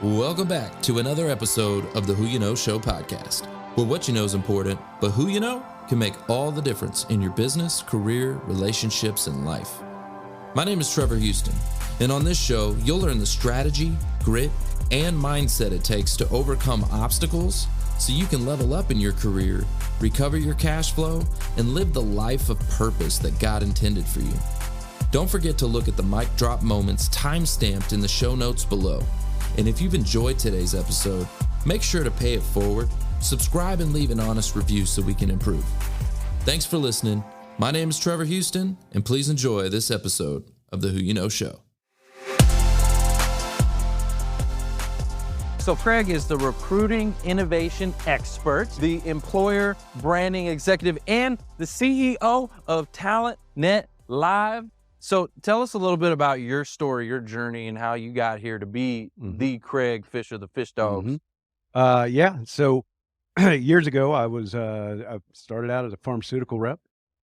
Welcome back to another episode of the Who You Know Show podcast, where what you know is important, but who you know can make all the difference in your business, career, relationships, and life. My name is Trevor Houston, and on this show, you'll learn the strategy, grit, and mindset it takes to overcome obstacles so you can level up in your career, recover your cash flow, and live the life of purpose that God intended for you. Don't forget to look at the mic drop moments time-stamped in the show notes below. And if you've enjoyed today's episode, make sure to pay it forward, subscribe, and leave an honest review so we can improve. Thanks for listening. My name is Trevor Houston, and please enjoy this episode of the Who You Know Show. So Craig is the recruiting innovation expert, the employer branding executive, and the CEO of TalentNet Live. So tell us a little bit about your story, your journey, and how you got here to be the Craig Fisher, the Fish Dogs. So years ago, I started out as a pharmaceutical rep,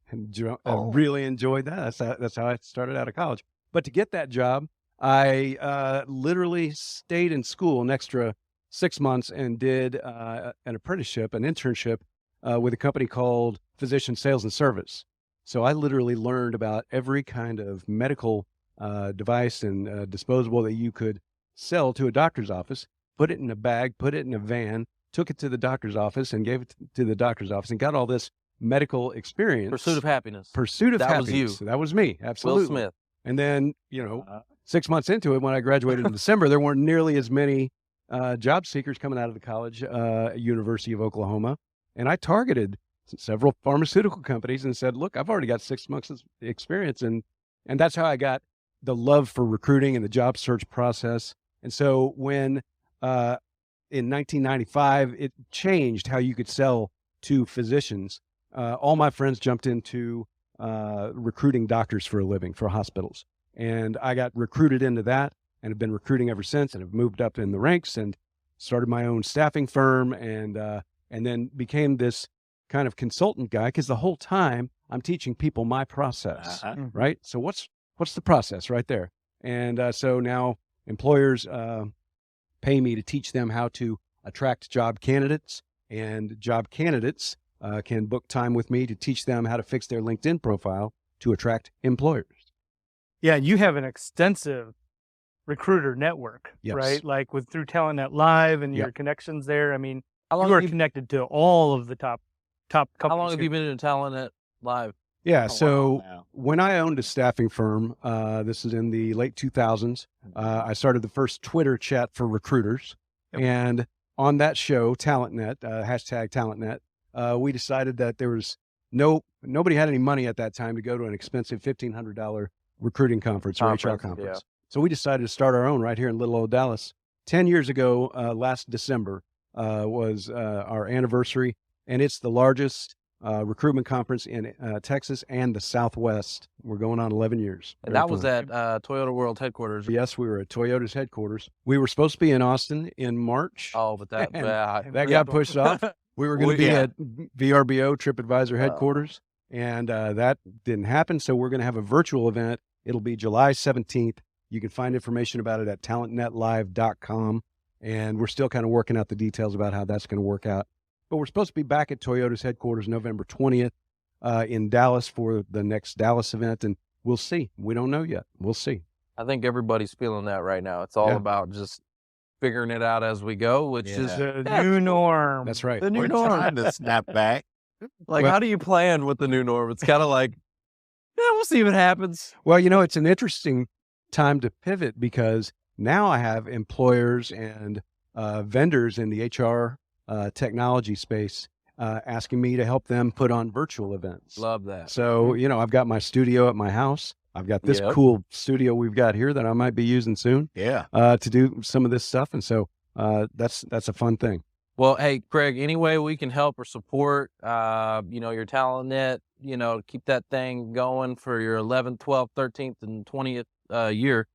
and I really enjoyed that. That's how I started out of college. But to get that job, I literally stayed in school an extra 6 months and did an apprenticeship, an internship with a company called Physician Sales and Service. So I literally learned about every kind of medical device and disposable that you could sell to a doctor's office, put it in a bag, put it in a van, took it to the doctor's office and gave it to the doctor's office and got all this medical experience. Pursuit of happiness. That was you. That was me. Absolutely. Will Smith. And then, 6 months into it, when I graduated in December, there weren't nearly as many job seekers coming out of the college, University of Oklahoma. And I targeted several pharmaceutical companies and said, look, I've already got 6 months of experience. And that's how I got the love for recruiting and the job search process. And so when in 1995, it changed how you could sell to physicians. All my friends jumped into recruiting doctors for a living for hospitals. And I got recruited into that and have been recruiting ever since, and have moved up in the ranks and started my own staffing firm and then became this kind of consultant guy, because the whole time I'm teaching people my process, right? So what's the process right there? And so now employers pay me to teach them how to attract job candidates, and job candidates can book time with me to teach them how to fix their LinkedIn profile to attract employers. Yeah, you have an extensive recruiter network, right? Like through TalentNet Live and your connections there. I mean, you are connected to all of the top companies. How long have you been in TalentNet Live? Yeah, so when I owned a staffing firm, this is in the late 2000s, I started the first Twitter chat for recruiters. And on that show, TalentNet, hashtag TalentNet, we decided that there was nobody had any money at that time to go to an expensive $1,500 recruiting conference or HR conference. Yeah. So we decided to start our own right here in little old Dallas. 10 years ago, last December, was our anniversary, and it's the largest recruitment conference in Texas and the Southwest. We're going on 11 years. And that was at Toyota World headquarters. Yes, we were at Toyota's headquarters. We were supposed to be in Austin in March. Oh, but that got pushed off. We were going to be at VRBO TripAdvisor headquarters, and that didn't happen. So we're going to have a virtual event. It'll be July 17th. You can find information about it at talentnetlive.com. And we're still kind of working out the details about how that's going to work out. But we're supposed to be back at Toyota's headquarters November 20th in Dallas for the next Dallas event. And we'll see. We don't know yet. We'll see. I think everybody's feeling that right now. It's all about just figuring it out as we go, which is the new norm. That's right. The new norm. We're trying to snap back. How do you plan with the new norm? It's kind of like, we'll see what happens. Well, it's an interesting time to pivot, because now I have employers and vendors in the HR technology space asking me to help them put on virtual events. Love that. So, I've got my studio at my house. I've got this cool studio we've got here that I might be using soon to do some of this stuff. And so that's a fun thing. Well, hey, Craig, any way we can help or support, your TalentNet, keep that thing going for your 11th, 12th, 13th, and 20th year,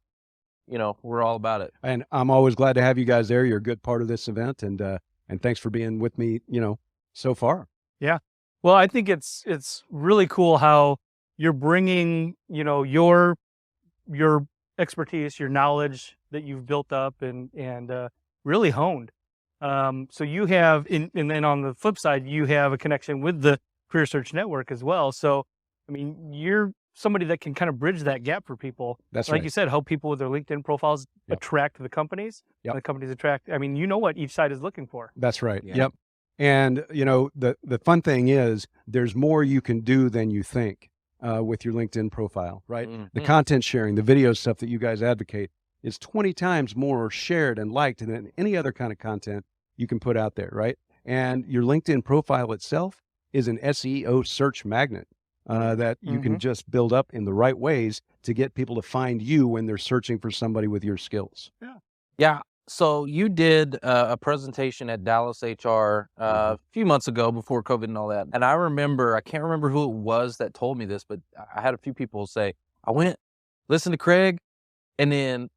we're all about it. And I'm always glad to have you guys there. You're a good part of this event, and thanks for being with me, so far. Yeah. Well, I think it's really cool how you're bringing, your expertise, your knowledge that you've built up and really honed. So you have, and then on the flip side, you have a connection with the Career Search Network as well. So, I mean, you're somebody that can kind of bridge that gap for people. That's like right. you said, help people with their LinkedIn profiles attract the companies. Yep. And the companies attract, I mean, you know what each side is looking for. That's right. Yeah. Yep. And, you know, the fun thing is there's more you can do than you think with your LinkedIn profile, right? Mm-hmm. The content sharing, the video stuff that you guys advocate is 20 times more shared and liked than any other kind of content you can put out there, right? And your LinkedIn profile itself is an SEO search magnet that you can just build up in the right ways to get people to find you when they're searching for somebody with your skills. Yeah. So you did a presentation at Dallas HR a few months ago before COVID and all that. And I can't remember who it was that told me this, but I had a few people say, I went, listened to Craig, and then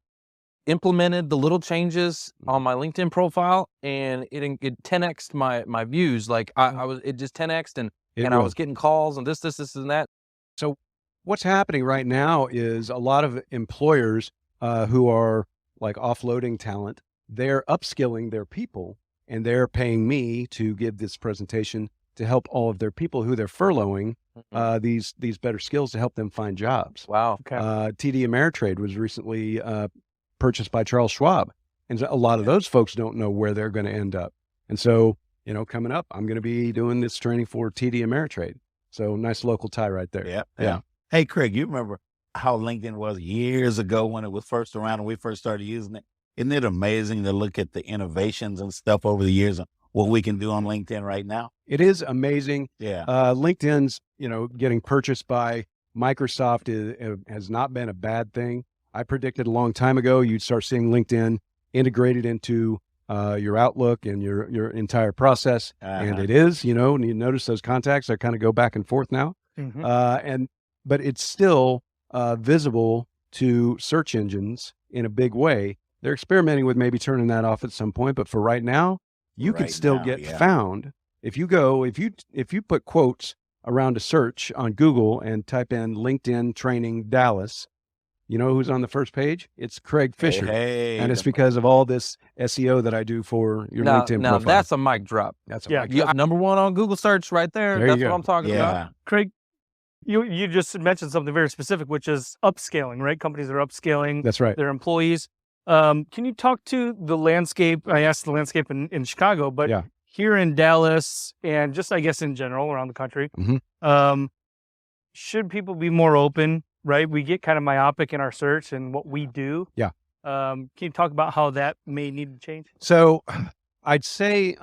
implemented the little changes on my LinkedIn profile, and it 10x'd my views. Like it just 10x'd, and I was getting calls and this and that. So what's happening right now is a lot of employers who are like offloading talent, they're upskilling their people, and they're paying me to give this presentation to help all of their people who they're furloughing these better skills to help them find jobs. Wow. Okay. TD Ameritrade was recently purchased by Charles Schwab. And so a lot of those folks don't know where they're going to end up. And so, you know, coming up, I'm going to be doing this training for TD Ameritrade. So nice local tie right there. Yeah. Hey, Craig, you remember how LinkedIn was years ago when it was first around and we first started using it? Isn't it amazing to look at the innovations and stuff over the years and what we can do on LinkedIn right now? It is amazing. Yeah. LinkedIn's, you know, getting purchased by Microsoft has not been a bad thing. I predicted a long time ago you'd start seeing LinkedIn integrated into your Outlook and your entire process, and it is. You know, and you notice those contacts that kind of go back and forth now, but it's still visible to search engines in a big way. They're experimenting with maybe turning that off at some point, but for right now, you can still get found if you put quotes around a search on Google and type in LinkedIn training Dallas. You know who's on the first page? It's Craig Fisher. And it's because of all this SEO that I do for your LinkedIn profile. Now that's a mic drop. That's a mic drop. Yeah, number one on Google search right there. That's what I'm talking about. Craig, you just mentioned something very specific, which is upscaling, right? Companies are upscaling That's right. their employees. Can you talk to the landscape? I asked the landscape in Chicago, but here in Dallas and just, I guess, in general around the country, should people be more open? Right, we get kind of myopic in our search and what we do. Yeah. Can you talk about how that may need to change? So, I'd say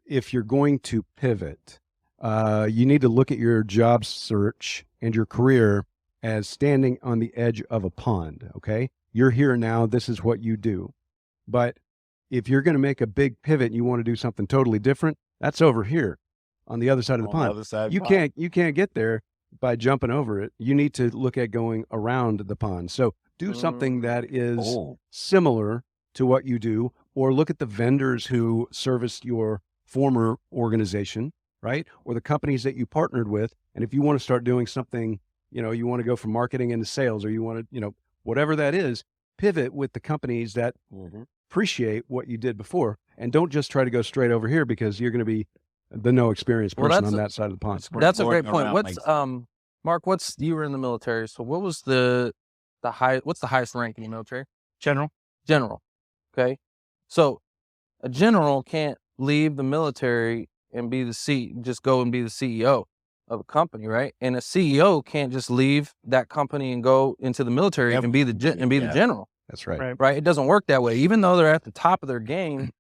if you're going to pivot, you need to look at your job search and your career as standing on the edge of a pond. Okay, you're here now. This is what you do. But if you're going to make a big pivot and you want to do something totally different, that's over here on the other side of the pond. You can't get there by jumping over it. You need to look at going around the pond. So do something that is similar to what you do, or look at the vendors who serviced your former organization, right? Or the companies that you partnered with. And if you want to start doing something, you know, you want to go from marketing into sales, or you want to, you know, whatever that is, pivot with the companies that appreciate what you did before. And don't just try to go straight over here, because you're going to be the no experience person on that side of the pond. That's a great point. What's Mark? You were in the military, so what was what's the highest rank in the military? General. Okay, so a general can't leave the military and just go and be the CEO of a company, right? And a CEO can't just leave that company and go into the military and be the general. That's right. Right. It doesn't work that way. Even though they're at the top of their game,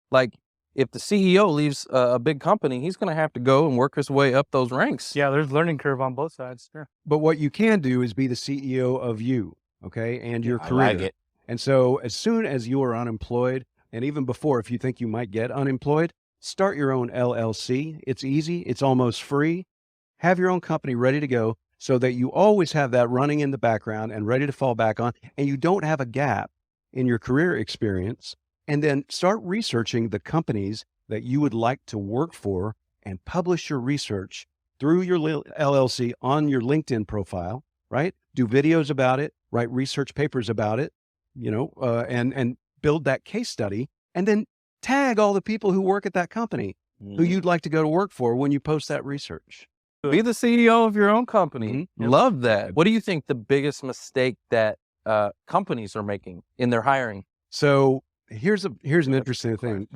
like, if the CEO leaves a big company, he's going to have to go and work his way up those ranks. Yeah, there's learning curve on both sides. Yeah. But what you can do is be the CEO of you, okay, and your career. I like it. And so as soon as you are unemployed, and even before, if you think you might get unemployed, start your own LLC. It's easy. It's almost free. Have your own company ready to go so that you always have that running in the background and ready to fall back on, and you don't have a gap in your career experience. And then start researching the companies that you would like to work for and publish your research through your LLC on your LinkedIn profile, right? Do videos about it, write research papers about it, you know, and build that case study and then tag all the people who work at that company who you'd like to go to work for when you post that research. Be the CEO of your own company. Love that. What do you think the biggest mistake that companies are making in their hiring? So here's an interesting thing.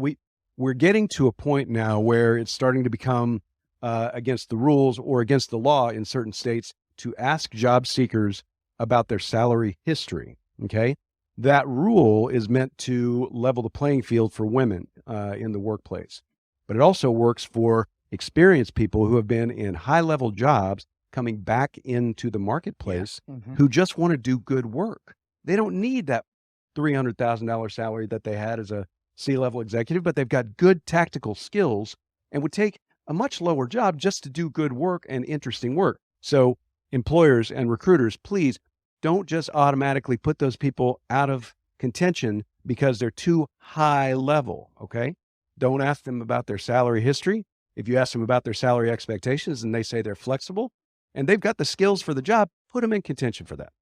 We're getting to a point now where it's starting to become against the rules or against the law in certain states to ask job seekers about their salary history. Okay. That rule is meant to level the playing field for women in the workplace, but it also works for experienced people who have been in high-level jobs coming back into the marketplace who just want to do good work. They don't need that $300,000 salary that they had as a C-level executive, but they've got good tactical skills and would take a much lower job just to do good work and interesting work. So employers and recruiters, please don't just automatically put those people out of contention because they're too high level, okay? Don't ask them about their salary history. If you ask them about their salary expectations and they say they're flexible and they've got the skills for the job, put them in contention for that.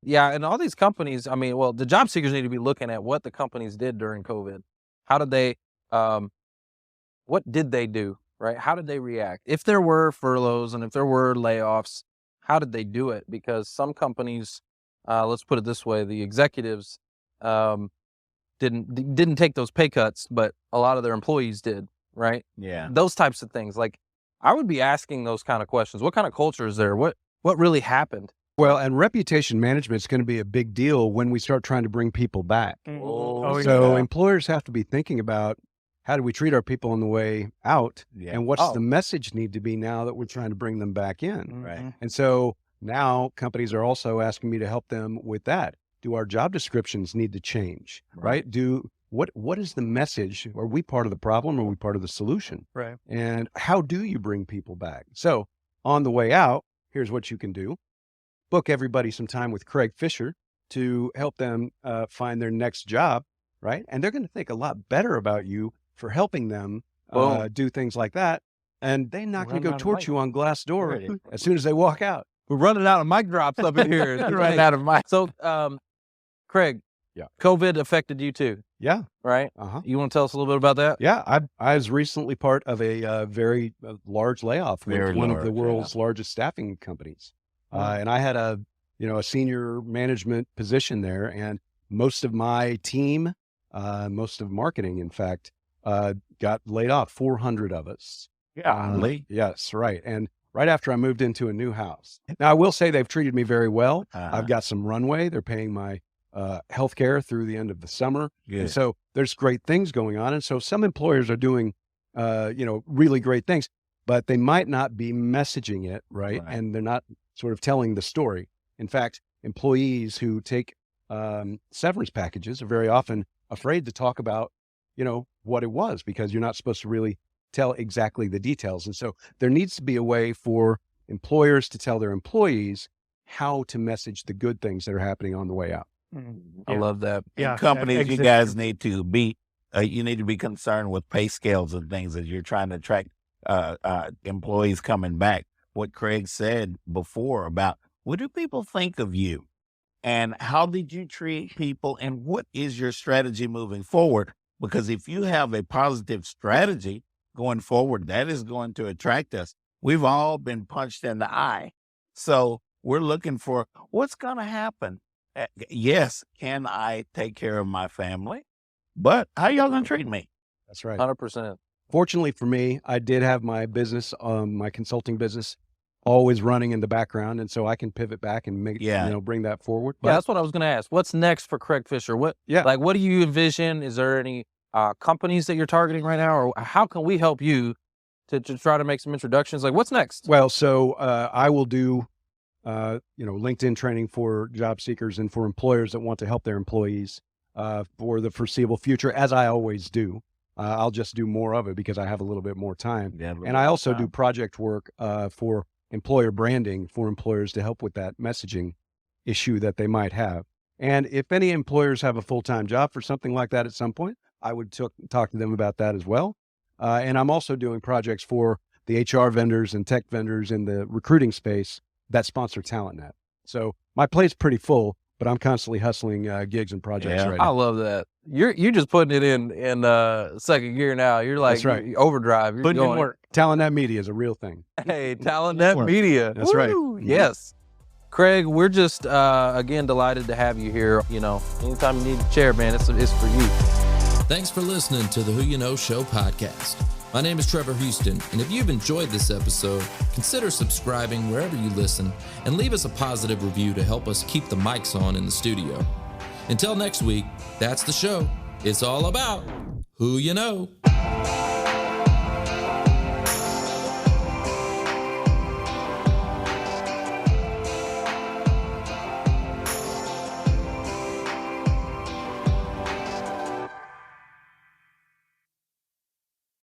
Yeah, and all these companies, I mean, well, the job seekers need to be looking at what the companies did during COVID. How did they, what did they do, right? How did they react? If there were furloughs and if there were layoffs, how did they do it? Because some companies, let's put it this way, the executives didn't take those pay cuts, but a lot of their employees did, right? Yeah. Those types of things. Like, I would be asking those kind of questions. What kind of culture is there? What really happened? Well, and reputation management is going to be a big deal when we start trying to bring people back. So employers have to be thinking about how do we treat our people on the way out, and what's the message need to be now that we're trying to bring them back in. Right. And so now companies are also asking me to help them with that. Do our job descriptions need to change, right? What is the message? Are we part of the problem or are we part of the solution? Right. And how do you bring people back? So on the way out, here's what you can do. Book everybody some time with Craig Fisher to help them find their next job, right? And they're going to think a lot better about you for helping them do things like that. And they're not going to go torch you on Glassdoor as soon as they walk out. We're running out of mic drops up in here. Running out of mic. So, Craig, COVID affected you too. Yeah. Right? You want to tell us a little bit about that? Yeah. I was recently part of a very large layoff with one of the world's largest staffing companies. And I had a senior management position there, and most of my team, most of marketing, in fact, got laid off, 400 of us. Yes, right. And right after I moved into a new house. Now, I will say they've treated me very well. I've got some runway. They're paying my health care through the end of the summer. And so there's great things going on. And so some employers are doing, really great things, but they might not be messaging it, right? And they're not sort of telling the story. In fact, employees who take severance packages are very often afraid to talk about, what it was, because you're not supposed to really tell exactly the details. And so there needs to be a way for employers to tell their employees how to message the good things that are happening on the way out. I love that. Yeah. Companies, you guys need to be, concerned with pay scales and things as you're trying to attract employees coming back. What Craig said before about what do people think of you and how did you treat people and what is your strategy moving forward? Because if you have a positive strategy going forward, that is going to attract us. We've all been punched in the eye. So we're looking for what's going to happen. Yes, can I take care of my family? But how y'all going to treat me? That's right. 100%. Fortunately for me, I did have my business, my consulting business, always running in the background. And so I can pivot back and bring that forward. But that's what I was going to ask. What's next for Craig Fisher? What do you envision? Is there any companies that you're targeting right now, or how can we help you to try to make some introductions? Like, what's next? Well, so I will do, LinkedIn training for job seekers and for employers that want to help their employees for the foreseeable future, as I always do. I'll just do more of it because I have a little bit more time. And I also do project work for employer branding for employers to help with that messaging issue that they might have. And if any employers have a full-time job for something like that at some point, I would talk to them about that as well. And I'm also doing projects for the HR vendors and tech vendors in the recruiting space that sponsor TalentNet. So my plate's pretty full, but I'm constantly hustling gigs and projects right I now. love that. You're just putting it in second gear now. You're like That's right. overdrive. You're Putting in work. TalentNet Media is a real thing. Hey, TalentNet Media. That's right. Yes. Craig, we're just, again, delighted to have you here. You know, anytime you need a chair, man, it's for you. Thanks for listening to the Who You Know Show podcast. My name is Trevor Houston, and if you've enjoyed this episode, consider subscribing wherever you listen and leave us a positive review to help us keep the mics on in the studio. Until next week, that's the show. It's all about who you know.